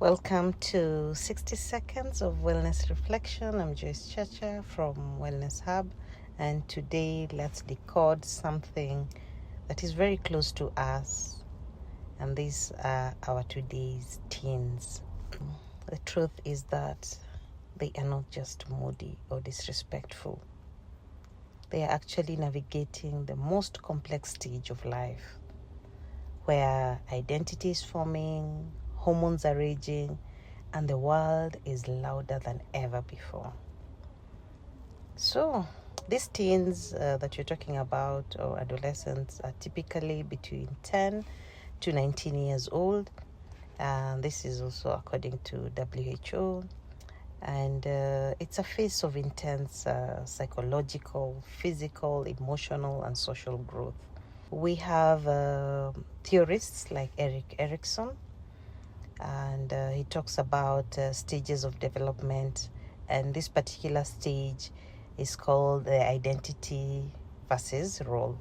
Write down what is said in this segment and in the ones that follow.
Welcome to 60 Seconds of Wellness Reflection. I'm Joyce Chacha from Wellness Hub, and today let's decode something that is very close to us, and these are our today's teens. The truth is that they are not just moody or disrespectful. They are actually navigating the most complex stage of life, where identity is forming, hormones are raging, and the world is louder than ever before. So, these teens that you're talking about, or adolescents, are typically between 10 to 19 years old. This is also according to WHO. And it's a phase of intense psychological, physical, emotional, and social growth. We have theorists like Erik Erikson, and he talks about stages of development, and this particular stage is called the identity versus role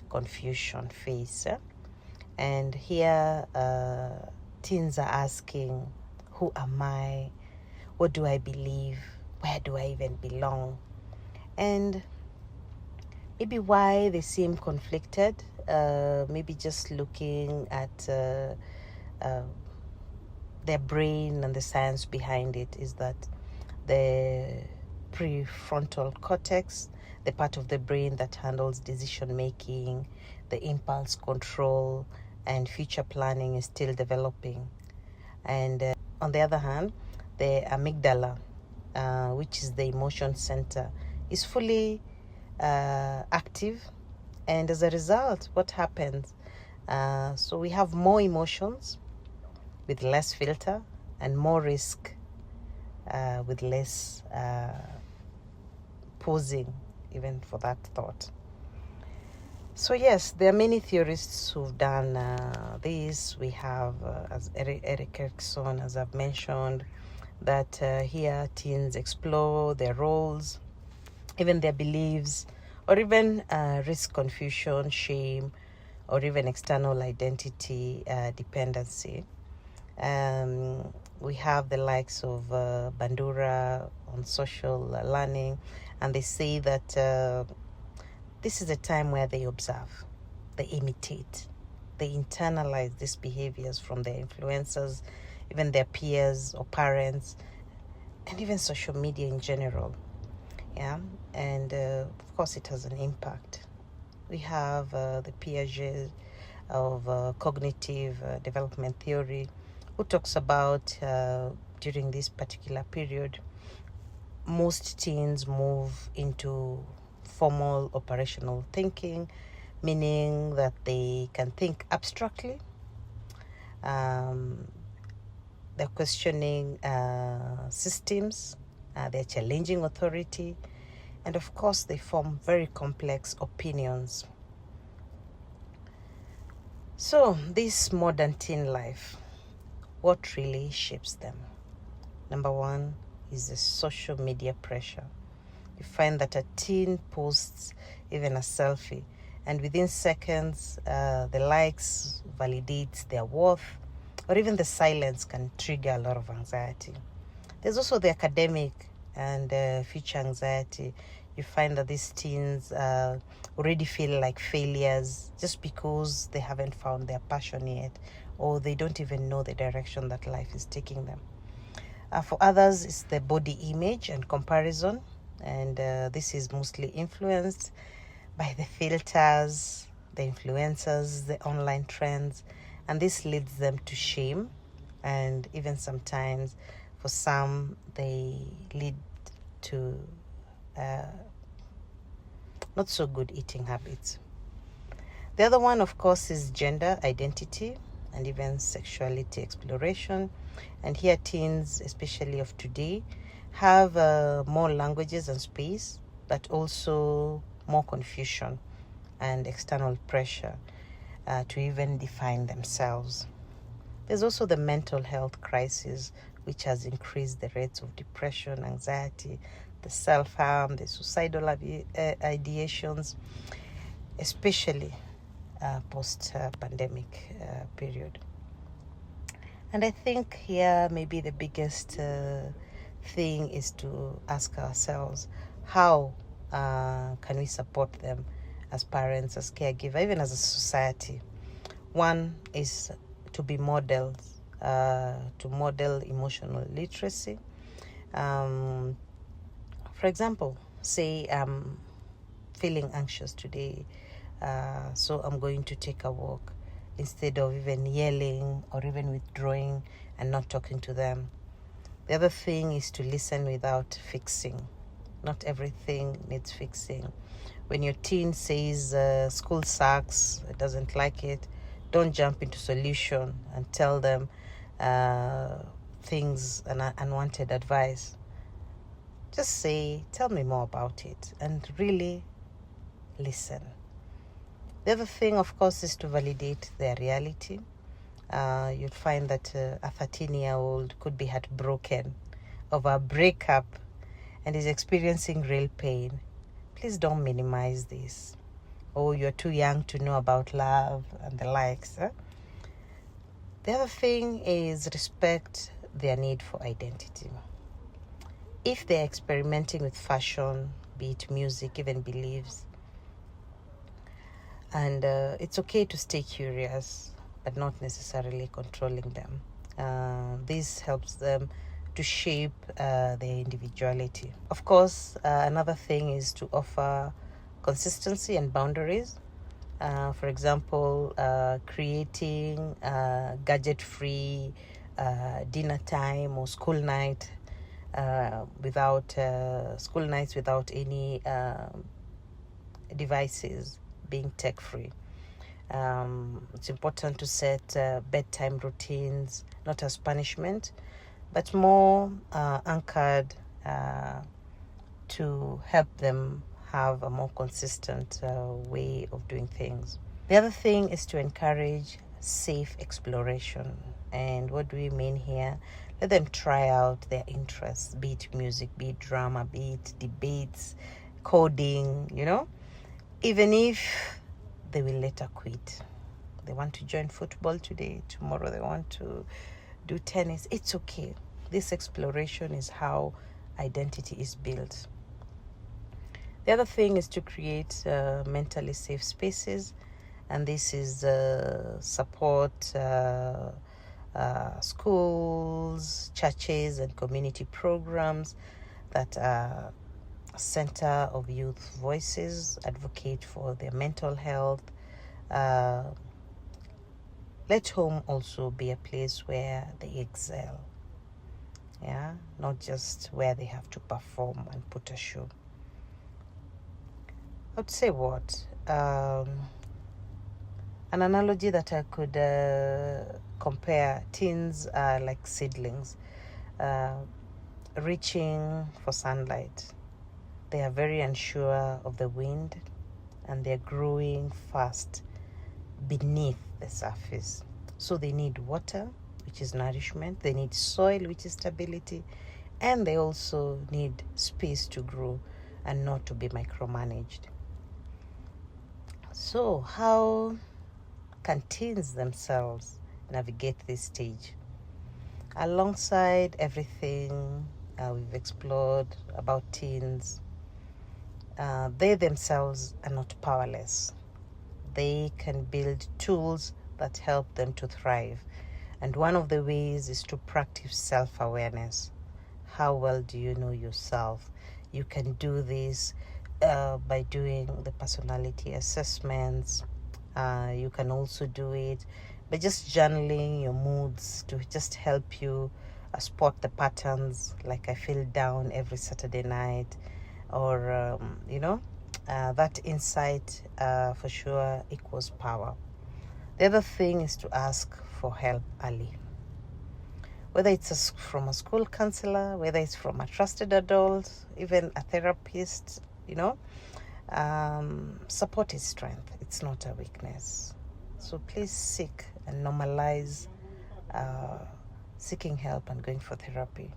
confusion phase. And here teens are asking, who am I? What do I believe? Where do I even belong? And maybe why they seem conflicted, maybe just looking at their brain and the science behind it is that the prefrontal cortex, the part of the brain that handles decision making, the impulse control, and future planning, is still developing. And on the other hand, the amygdala, which is the emotion center, is fully active. And as a result, what happens? So we have more emotions with less filter, and more risk with less pausing even for that thought. So yes, there are many theorists who've done this. We have, as Erik Erikson, as I've mentioned, that here teens explore their roles, even their beliefs, or even risk confusion, shame, or even external identity dependency. We have the likes of Bandura on social learning, and they say that this is a time where they observe, they imitate, they internalize these behaviors from their influencers, even their peers or parents, and even social media in general. Yeah, and of course it has an impact. We have the Piaget of cognitive development theory, who talks about during this particular period, most teens move into formal operational thinking, meaning that they can think abstractly. They're questioning systems, they're challenging authority, and of course they form very complex opinions. So this modern teen life, what really shapes them? Number one is the social media pressure. You find that a teen posts even a selfie, and within seconds, the likes validates their worth, or even the silence can trigger a lot of anxiety. There's also the academic and future anxiety. You find that these teens already feel like failures just because they haven't found their passion yet, or they don't even know the direction that life is taking them. For others, it's the body image and comparison, and this is mostly influenced by the filters, the influencers, the online trends, and this leads them to shame, and even sometimes for some they lead to not so good eating habits. The other one, of course, is gender identity and even sexuality exploration. And here teens, especially of today, have more languages and space, but also more confusion and external pressure to even define themselves. There's also the mental health crisis, which has increased the rates of depression, anxiety, the self-harm, the suicidal ideations, especially post-pandemic period. And I think here maybe the biggest thing is to ask ourselves, how can we support them as parents, as caregivers, even as a society? One is to be models, to model emotional literacy. For example, say I'm feeling anxious today, so I'm going to take a walk, instead of even yelling or even withdrawing and not talking to them. The other thing is to listen without fixing. Not everything needs fixing. When your teen says school sucks, it doesn't like it, don't jump into solution and tell them things and unwanted advice. Just say, tell me more about it, and really listen. The other thing, of course, is to validate their reality. You'd find that a 13-year-old could be heartbroken over a breakup and is experiencing real pain. Please don't minimize this. Oh, you're too young to know about love and the likes. The other thing is respect their need for identity. If they're experimenting with fashion, be it music, even beliefs, and it's okay to stay curious, but not necessarily controlling them. This helps them to shape their individuality. Of course, another thing is to offer consistency and boundaries. For example, creating gadget-free dinner time or school night without any devices, being tech-free. It's important to set bedtime routines, not as punishment, but more anchored to help them have a more consistent way of doing things. The other thing is to encourage safe exploration. And what do we mean here? Let them try out their interests, be it music, be it drama, be it debates, coding, even if they will later quit. They want to join football today, tomorrow they want to do tennis. It's okay. This exploration is how identity is built. The other thing is to create mentally safe spaces, and this is support schools, churches, and community programs that are a center of youth voices, advocate for their mental health. Let home also be a place where they excel, not just where they have to perform and put a show. I'd say what? An analogy that I could compare, teens are like seedlings reaching for sunlight. They are very unsure of the wind, and they're growing fast beneath the surface. So they need water, which is nourishment. They need soil, which is stability. And they also need space to grow and not to be micromanaged. So how can teens themselves navigate this stage? Alongside everything we've explored about teens, they themselves are not powerless. They can build tools that help them to thrive. And one of the ways is to practice self-awareness. How well do you know yourself? You can do this by doing the personality assessments. You can also do it by just journaling your moods to just help you spot the patterns, like I feel down every Saturday night, or that insight for sure equals power. The other thing is to ask for help early, whether it's from a school counselor, whether it's from a trusted adult, even a therapist. Support is strength. It's not a weakness. So please seek and normalize seeking help and going for therapy.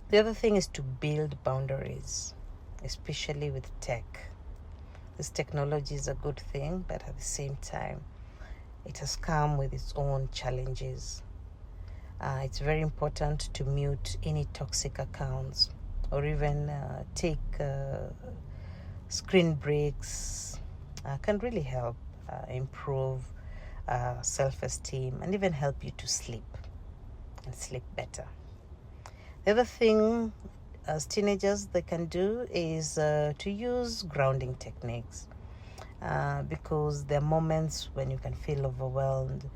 The other thing is to build boundaries, especially with tech. This technology is a good thing, but at the same time, it has come with its own challenges. It's very important to mute any toxic accounts, or even take screen breaks. Can really help improve self-esteem and even help you to sleep and sleep better. The other thing as teenagers they can do is to use grounding techniques, because there are moments when you can feel overwhelmed.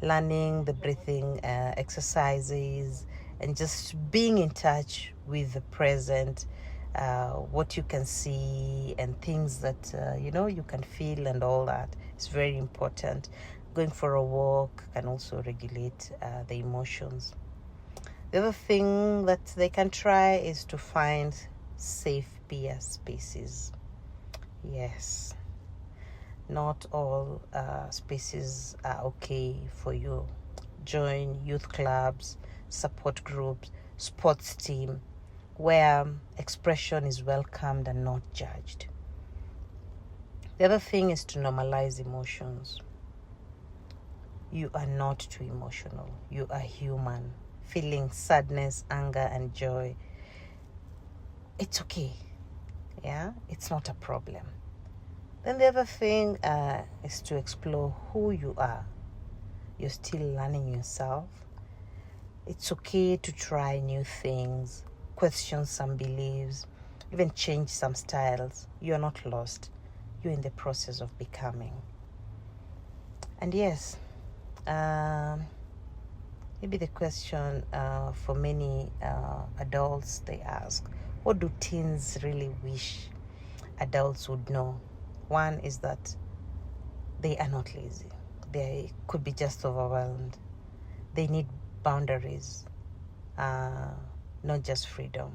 Learning the breathing exercises and just being in touch with the present, what you can see and things that you can feel and all that is very important. Going for a walk can also regulate the emotions. The other thing that they can try is to find safe peer spaces. Yes, not all spaces are okay for you. Join youth clubs, support groups, sports team, where expression is welcomed and not judged. The other thing is to normalize emotions. You are not too emotional. You are human. Feeling sadness, anger, and joy, it's okay. Yeah, it's not a problem. Then the other thing is to explore who you are. You're still learning yourself. It's okay to try new things, question some beliefs, even change some styles. You're not lost. You're in the process of becoming. And yes, maybe the question for many adults they ask, what do teens really wish adults would know? One is that they are not lazy. They could be just overwhelmed. They need boundaries, not just freedom.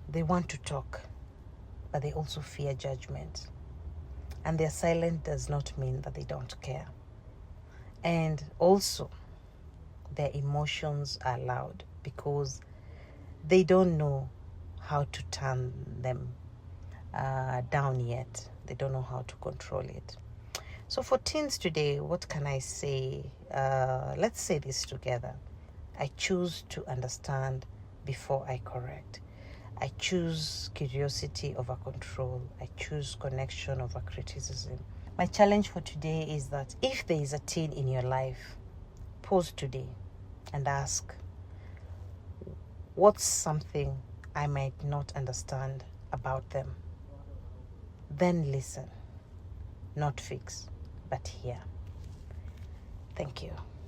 They want to talk, but they also fear judgment. And their silence does not mean that they don't care. And also, their emotions are loud because they don't know how to turn them down yet. They don't know how to control it. So for teens today, what can I say? Let's say this together. I choose to understand before I correct. I choose curiosity over control. I choose connection over criticism. My challenge for today is that if there is a teen in your life, pause today and ask, what's something I might not understand about them? Then listen, not fix, but hear. Thank you.